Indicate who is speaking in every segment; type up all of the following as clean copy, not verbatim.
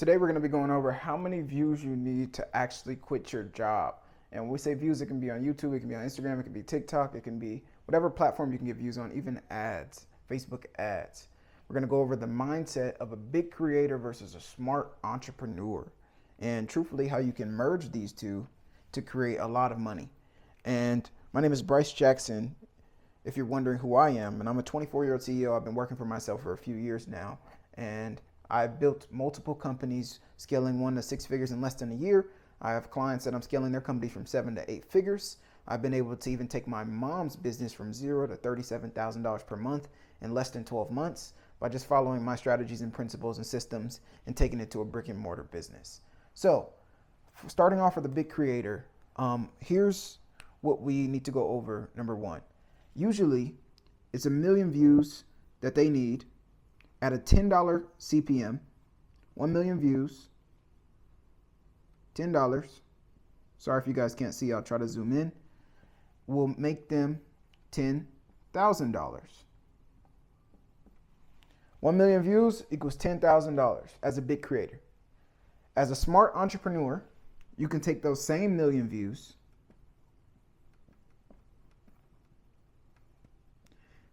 Speaker 1: Today we're going to be going over how many views you need to actually quit your job. And when we say views, it can be on YouTube, it can be on Instagram, it can be TikTok, it can be whatever platform you can get views on, even ads, Facebook ads. We're going to go over the mindset of a big creator versus a smart entrepreneur. And truthfully, how you can merge these two to create a lot of money. And my name is Bryce Jackson, if you're wondering who I am. And I'm a 24-year-old CEO. I've been working for myself for a few years now. And I've built multiple companies, scaling 1 to 6 figures in less than a year. I have clients that I'm scaling their company from 7 to 8 figures. I've been able to even take my mom's business from $0 to $37,000 per month in less than 12 months by just following my strategies and principles and systems and taking it to a brick and mortar business. So starting off with a big creator, here's what we need to go over. Number one, usually it's 1 million views that they need at a $10 CPM, 1 million views, $10. Sorry if you guys can't see, I'll try to zoom in. Will make them $10,000. 1 million views equals $10,000 as a big creator. As a smart entrepreneur, you can take those same 1 million views,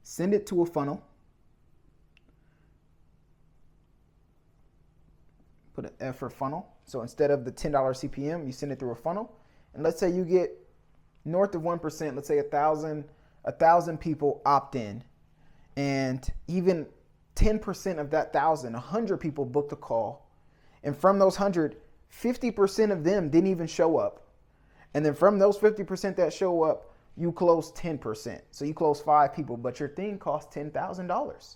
Speaker 1: send it to a funnel, put an F for funnel. So instead of the $10 CPM, you send it through a funnel. And let's say you get north of 1%, let's say 1,000 people opt in. And even 10% of that 1,000, 100 people booked a call. And from those 100, 50% of them didn't even show up. And then from those 50% that show up, you close 10%. So you close 5 people, but your thing costs $10,000.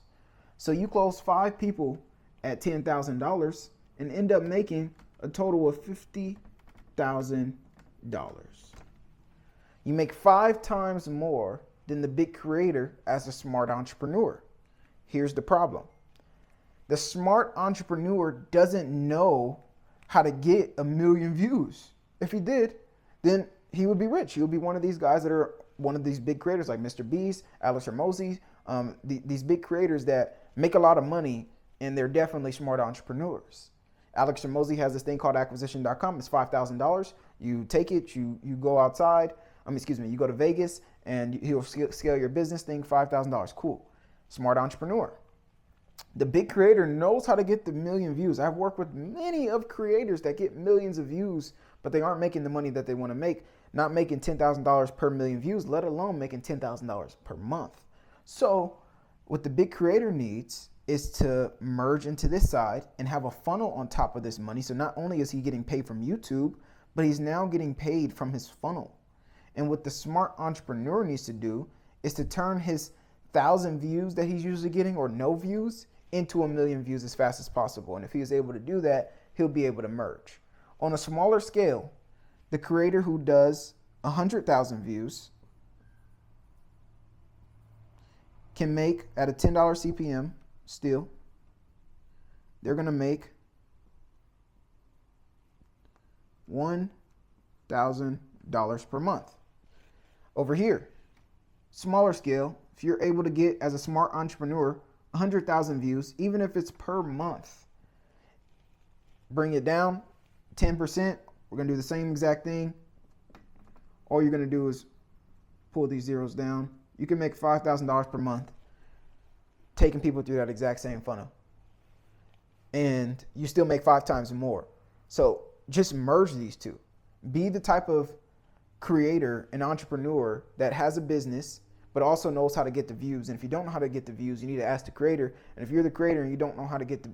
Speaker 1: So you close 5 people at $10,000 and end up making a total of $50,000. You make 5 times more than the big creator as a smart entrepreneur. Here's the problem. The smart entrepreneur doesn't know how to get 1 million views. If he did, then he would be rich. He would be one of these guys that are one of these big creators like Mr. Beast, Alex Hormozi, these big creators that make a lot of money, and they're definitely smart entrepreneurs. Alex Hormozi has this thing called acquisition.com. It's $5,000. You take it, you go outside. You go to Vegas and he'll scale your business thing, $5,000. Cool. Smart entrepreneur. The big creator knows how to get the 1 million views. I've worked with many of creators that get millions of views, but they aren't making the money that they want to make, not making $10,000 per 1 million views, let alone making $10,000 per month. So what the big creator needs is to merge into this side and have a funnel on top of this money. So not only is he getting paid from YouTube, but he's now getting paid from his funnel. And what the smart entrepreneur needs to do is to turn his 1,000 views that he's usually getting or no views into 1 million views as fast as possible. And if he is able to do that, he'll be able to merge. On a smaller scale, the creator who does 100,000 views can make at a $10 CPM still, they're going to make $1,000 per month. Over here, smaller scale, if you're able to get as a smart entrepreneur 100,000 views, even if it's per month, bring it down 10%. We're going to do the same exact thing. All you're going to do is pull these zeros down. You can make $5,000 per month taking people through that exact same funnel. And you still make 5 times more. So just merge these two. Be the type of creator and entrepreneur that has a business, but also knows how to get the views. And if you don't know how to get the views, you need to ask the creator. And if you're the creator and you don't know how to get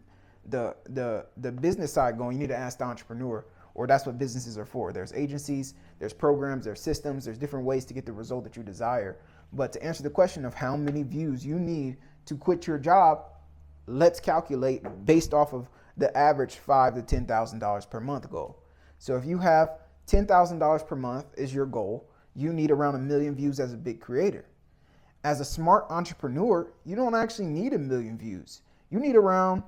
Speaker 1: the business side going, you need to ask the entrepreneur, or that's what businesses are for. There's agencies, there's programs, there's systems, there's different ways to get the result that you desire. But to answer the question of how many views you need to quit your job, let's calculate based off of the average $5,000 to $10,000 per month goal. So if you have $10,000 per month is your goal, you need around 1 million views as a big creator. As a smart entrepreneur, you don't actually need 1 million views. You need around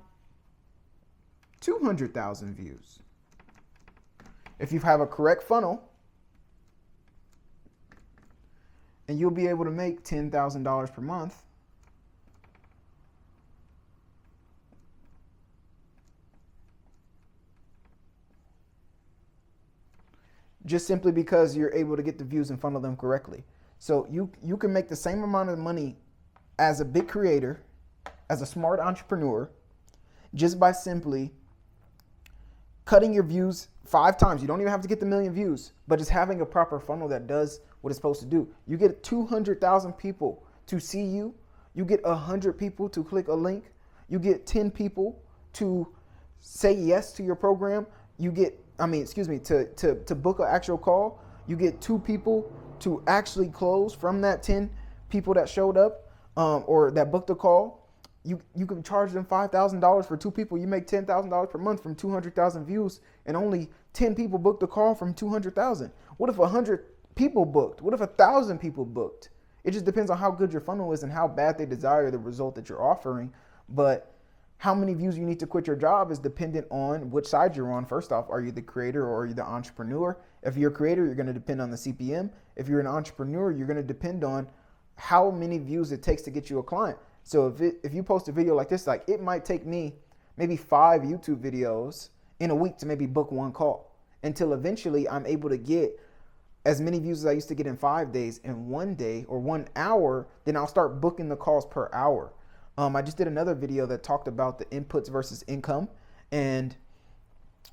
Speaker 1: 200,000 views. If you have a correct funnel, and you'll be able to make $10,000 per month just simply because you're able to get the views and funnel them correctly. So you can make the same amount of money as a big creator, as a smart entrepreneur, just by simply cutting your views 5 times. You don't even have to get the million views, but just having a proper funnel that does what it's supposed to do. You get 200,000 people to see you. You get 100 people to click a link. You get 10 people to say yes to your program. You get, to book an actual call. You get 2 people to actually close from that 10 people that showed up or that booked a call. You can charge them $5,000 for 2 people. You make $10,000 per month from 200,000 views, and only 10 people booked the call from 200,000. What if 100 people booked? What if 1,000 people booked? It just depends on how good your funnel is and how bad they desire the result that you're offering. But how many views you need to quit your job is dependent on which side you're on. First off, are you the creator or are you the entrepreneur? If you're a creator, you're going to depend on the CPM. If you're an entrepreneur, you're going to depend on how many views it takes to get you a client. So if you post a video like this, like it might take me maybe 5 YouTube videos in a week to maybe book 1 call, until eventually I'm able to get as many views as I used to get in 5 days in 1 day or 1 hour. Then I'll start booking the calls per hour. I just did another video that talked about the inputs versus income, and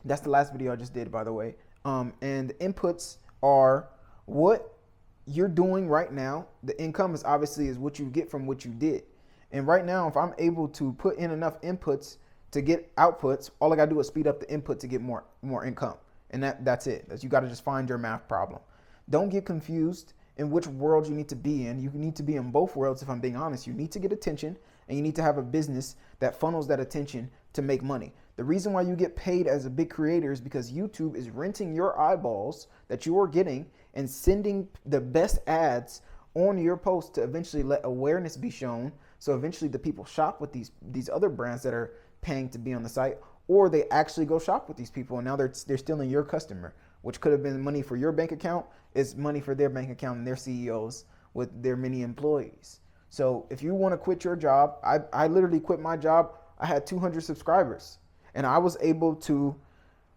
Speaker 1: that's the last video I just did, by the way. And the inputs are what you're doing right now. The income is obviously is what you get from what you did. And right now, if I'm able to put in enough inputs to get outputs, all I gotta do is speed up the input to get more income. And that's it. You gotta just find your math problem. Don't get confused in which world you need to be in. You need to be in both worlds, if I'm being honest. You need to get attention, and you need to have a business that funnels that attention to make money. The reason why you get paid as a big creator is because YouTube is renting your eyeballs that you are getting and sending the best ads on your post to eventually let awareness be shown. So eventually the people shop with these other brands that are paying to be on the site, or they actually go shop with these people, and now they're stealing your customer, which could have been money for your bank account, is money for their bank account and their CEOs with their many employees. So if you want to quit your job, I literally quit my job. I had 200 subscribers, and I was able to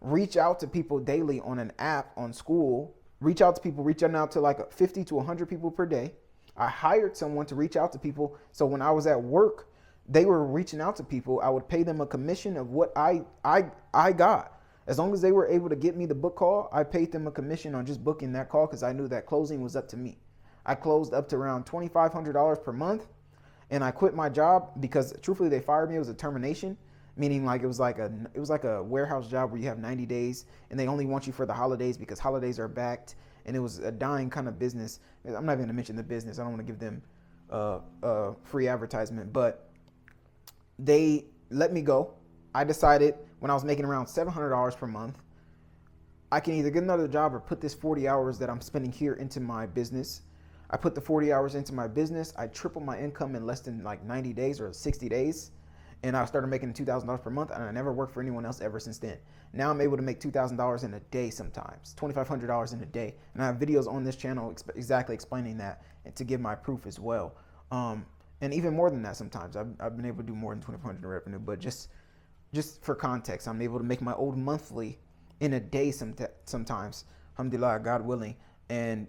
Speaker 1: reach out to people daily on an app on school, reaching out to like 50 to 100 people per day. I hired someone to reach out to people. So when I was at work, they were reaching out to people. I would pay them a commission of what I got. As long as they were able to get me the book call, I paid them a commission on just booking that call, because I knew that closing was up to me. I closed up to around $2,500 per month, and I quit my job because truthfully they fired me. It was a termination, meaning like it was like a warehouse job where you have 90 days and they only want you for the holidays because holidays are backed, and it was a dying kind of business. I'm not even gonna mention the business. I don't want to give them free advertisement, but they let me go. I decided when I was making around $700 per month, I can either get another job or put this 40 hours that I'm spending here into my business. I put the 40 hours into my business. I tripled my income in less than like 90 days or 60 days. And I started making $2,000 per month, and I never worked for anyone else ever since then. Now I'm able to make $2,000 in a day sometimes, $2,500 in a day. And I have videos on this channel exactly explaining that, and to give my proof as well. And even more than that sometimes. I've been able to do more than $2,500 in revenue, but just for context, I'm able to make my old monthly in a day sometimes, alhamdulillah, God willing. And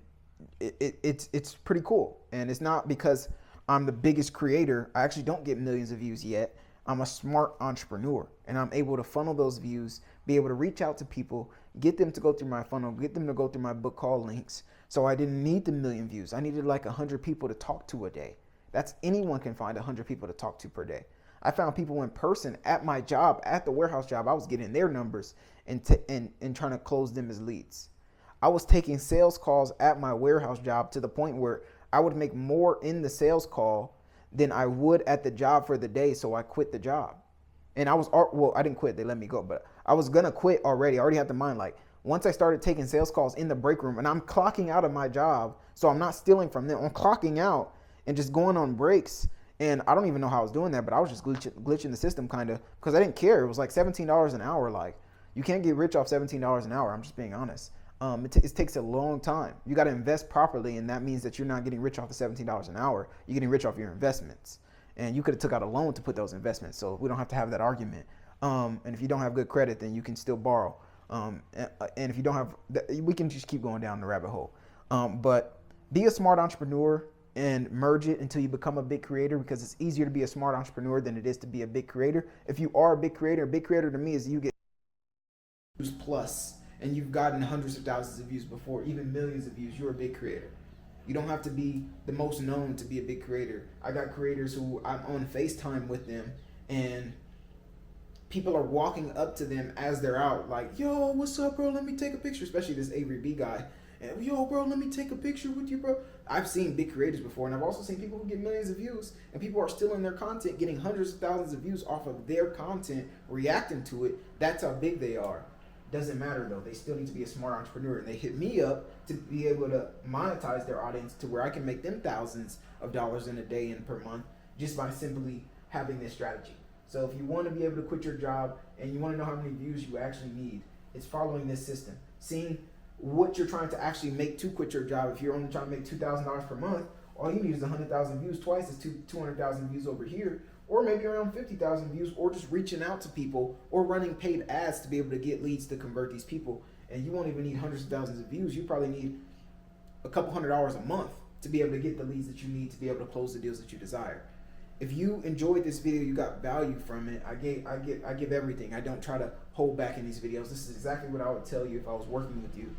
Speaker 1: it's pretty cool. And it's not because I'm the biggest creator. I actually don't get millions of views yet. I'm a smart entrepreneur, and I'm able to funnel those views, be able to reach out to people, get them to go through my funnel, get them to go through my book call links. So I didn't need the million views. I needed like 100 people to talk to a day. That's anyone can find 100 people to talk to per day. I found people in person at my job, at the warehouse job. I was getting their numbers and trying to close them as leads. I was taking sales calls at my warehouse job to the point where I would make more in the sales call than I would at the job for the day. So I quit the job. And I didn't quit. They let me go, but I was going to quit already. I already had the mind, like, once I started taking sales calls in the break room, and I'm clocking out of my job, so I'm not stealing from them. I'm clocking out and just going on breaks. And I don't even know how I was doing that, but I was just glitching the system kind of, because I didn't care. It was like $17 an hour. Like, you can't get rich off $17 an hour. I'm just being honest. It takes a long time. You got to invest properly, and that means that you're not getting rich off the $17 an hour. You're getting rich off your investments. And you could have took out a loan to put those investments, so we don't have to have that argument. And if you don't have good credit, then you can still borrow. And if you don't have, we can just keep going down the rabbit hole. But be a smart entrepreneur and merge it until you become a big creator, because it's easier to be a smart entrepreneur than it is to be a big creator. If you are a big creator to me is you get views plus, and you've gotten hundreds of thousands of views before, even millions of views. You're a big creator. You don't have to be the most known to be a big creator. I got creators who I'm on FaceTime with them, and people are walking up to them as they're out, like, yo, what's up, bro? Let me take a picture. Especially this Avery B guy. And, yo, bro, let me take a picture with you, bro. I've seen big creators before, and I've also seen people who get millions of views, and people are still in their content getting hundreds of thousands of views off of their content, reacting to it. That's how big they are. Doesn't matter though. They still need to be a smart entrepreneur, and they hit me up to be able to monetize their audience to where I can make them thousands of dollars in a day and per month just by simply having this strategy. So if you want to be able to quit your job and you want to know how many views you actually need, it's following this system. Seeing what you're trying to actually make to quit your job. If you're only trying to make $2,000 per month, all you need is 100,000 views. Twice is 200,000 views over here, or maybe around 50,000 views, or just reaching out to people or running paid ads to be able to get leads to convert these people. And you won't even need hundreds of thousands of views. You probably need a couple $100 a month to be able to get the leads that you need to be able to close the deals that you desire. If you enjoyed this video, you got value from it, I give everything. I don't try to hold back in these videos. This is exactly what I would tell you if I was working with you.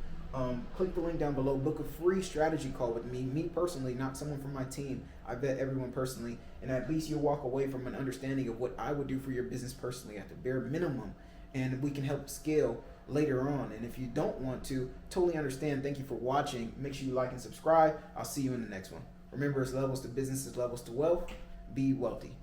Speaker 1: Click the link down below. Book a free strategy call with me personally, not someone from my team. I vet everyone personally, and at least you'll walk away from an understanding of what I would do for your business personally at the bare minimum, and we can help scale later on. And if you don't want to, totally understand. Thank you for watching. Make sure you like and subscribe. I'll see you in the next one. Remember, it's levels to business, it's levels to wealth. Be wealthy.